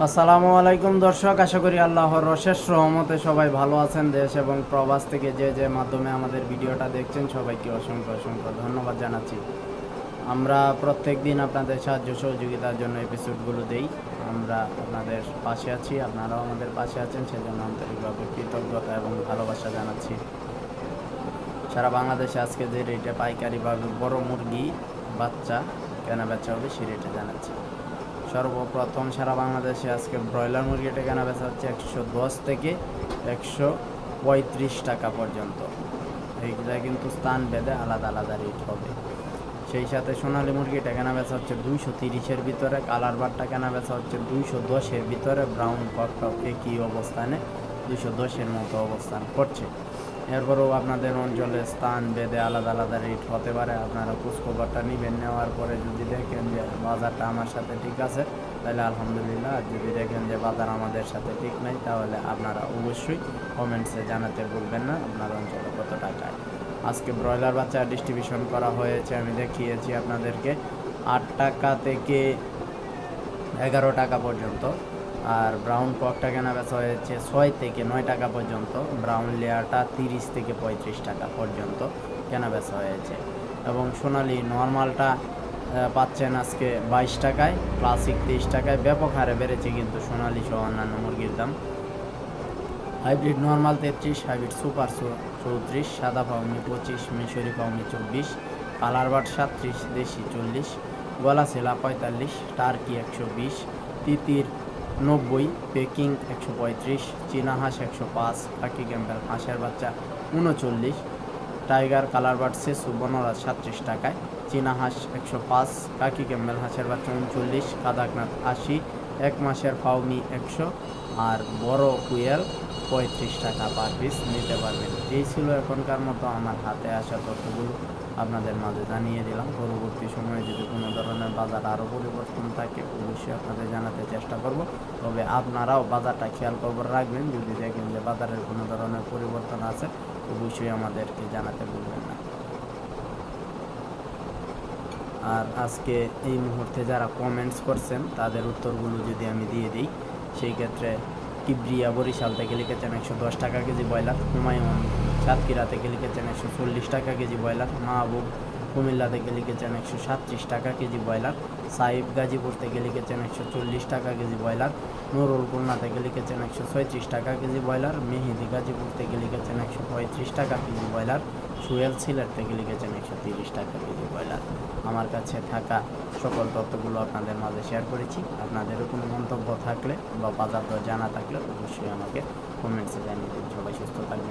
আসসালামু আলাইকুম দর্শক, আশা করি আল্লাহর অশেষ রহমতে সবাই ভালো আছেন। দেশ এবং প্রবাস থেকে যে মাধ্যমে আমাদের ভিডিওটা দেখছেন সবাইকে অসংখ্য অসংখ্য ধন্যবাদ জানাচ্ছি। আমরা প্রত্যেক দিন আপনাদের সাহায্য সহযোগিতার জন্য এপিসোডগুলো দেই। আমরা আপনাদের পাশে আছি, আপনারাও আমাদের পাশে আছেন, সেজন্য আন্তরিকভাবে কৃতজ্ঞতা এবং ভালোবাসা জানাচ্ছি। সারা বাংলাদেশে আজকে যে রেটে পাইকারিভাবে বড় মুরগি বাচ্চা কেনা বেচা হবে সেই রেটে জানাচ্ছি। সর্বপ্রথম সারা বাংলাদেশে আজকে ব্রয়লার মুরগিটা কেনা বেচা হচ্ছে 110 থেকে 135 টাকা পর্যন্ত। এইগুলা কিন্তু স্থান ভেদে আলাদা আলাদা রেট হবে। সেই সাথে সোনালী মুরগিটা কেনা বেচা হচ্ছে 230-এর ভিতরে, কালার বারটা কেনা বেচা হচ্ছে 210-এর ভিতরে, ব্রাউন ককটাও একই অবস্থানে 210-এর মতো অবস্থান করছে। এরপরেও আপনাদের অঞ্চলে স্থান ভেদে আলাদা আলাদা রেট হতে পারে। আপনারা খোঁজখবরটা নেবেন, নেওয়ার পরে যদি দেখেন যে বাজারটা আমার সাথে ঠিক আছে তাহলে আলহামদুলিল্লাহ, আর যদি দেখেন যে বাজার আমাদের সাথে ঠিক নেই তাহলে আপনারা অবশ্যই কমেন্টসে জানাতে ভুলবেন না আপনার অঞ্চলে কত টাকায়। আজকে ব্রয়লার বাচ্চা ডিস্ট্রিবিউশন করা হয়েছে, আমি দেখিয়েছি আপনাদেরকে 8 টাকা থেকে 11 টাকা পর্যন্ত। আর ব্রাউন পকটা কেনা বেচা হয়েছে 6 থেকে 9 টাকা পর্যন্ত। ব্রাউন লেয়ারটা 30 থেকে 35 টাকা পর্যন্ত কেনা বেচা হয়েছে। এবং সোনালি নর্মালটা পাচ্ছেন আজকে 22 টাকায়, ক্লাসিক 23 টাকায়। ব্যাপক হারে বেড়েছে কিন্তু সোনালি সহ অন্যান্য মুরগির দাম। হাইব্রিড নর্মাল 33, হাইব্রিড সুপার 34, সাদা পাউনি 25, মিশরি পাউনি 24, কালার বাট 37, দেশি 40, গলা ছেলা 45, টার্কি 120, তিতির 90, পেকিং 135, চীনা হাঁস 105, খাকি ক্যাম্বেল হাঁসের বাচ্চা 39, টাইগার কালার বাট সেসু বনরাজ 37 টাকায়, চীনা হাঁস 105, খাকি ক্যাম্বেল হাঁসের বাচ্চা 39, কাদাকনাথ 80, 1 মাসের ফাউমি 100, আর বড় কুয়েল 35 টাকা পার পিস নিতে পারবেন। এই ছিল এখনকার মতো আমার হাতে আসা তথ্যগুলো আপনাদের মাঝে জানিয়ে দিলাম। পরবর্তী সময়ে যদি কোনো ধরনের বাজার আরও পরিবর্তন থাকে অবশ্যই আপনাদের জানাতে চেষ্টা করব। তবে আপনারাও বাজারটা খেয়াল খবর রাখবেন, যদি দেখেন যে বাজারের কোনো ধরনের পরিবর্তন আছে অবশ্যই আমাদেরকে জানাতে ভুলবেন না। আর আজকে এই মুহূর্তে যারা কমেন্টস করছেন তাদের উত্তরগুলো যদি আমি দিয়ে দিই, সেই ক্ষেত্রে কিবরিয়া বরিশাল থেকে লিখেছেন 110 টাকা কেজি ব্রয়লার, হুমায়ুন সাতক্ষীরা থেকে লিখেছেন 140 টাকা কেজি ব্রয়লার, মাহবুব কুমিল্লা থেকে লিখেছেন 137 টাকা কেজি ব্রয়লার, সাইব গাজীপুর থেকে লিখেছেন 140 টাকা কেজি ব্রয়লার, নুরুল খুলনা থেকে লিখেছেন 136 টাকা কেজি ব্রয়লার, মেহেদি গাজীপুর থেকে লিখেছেন 135 টাকা কেজি ব্রয়লার, সুয়েল সিলেট থেকে লিখেছেন 130 টাকা কেজি ব্রয়লার। আমার কাছে থাকা সকল তথ্যগুলো আপনাদের মাঝে শেয়ার করেছি। আপনাদেরও কোনো মন্তব্য থাকলে বা বাজার দর জানা থাকলে অবশ্যই আমাকে কমেন্টসে জানিয়ে দিন। সবাই সুস্থ থাকবেন।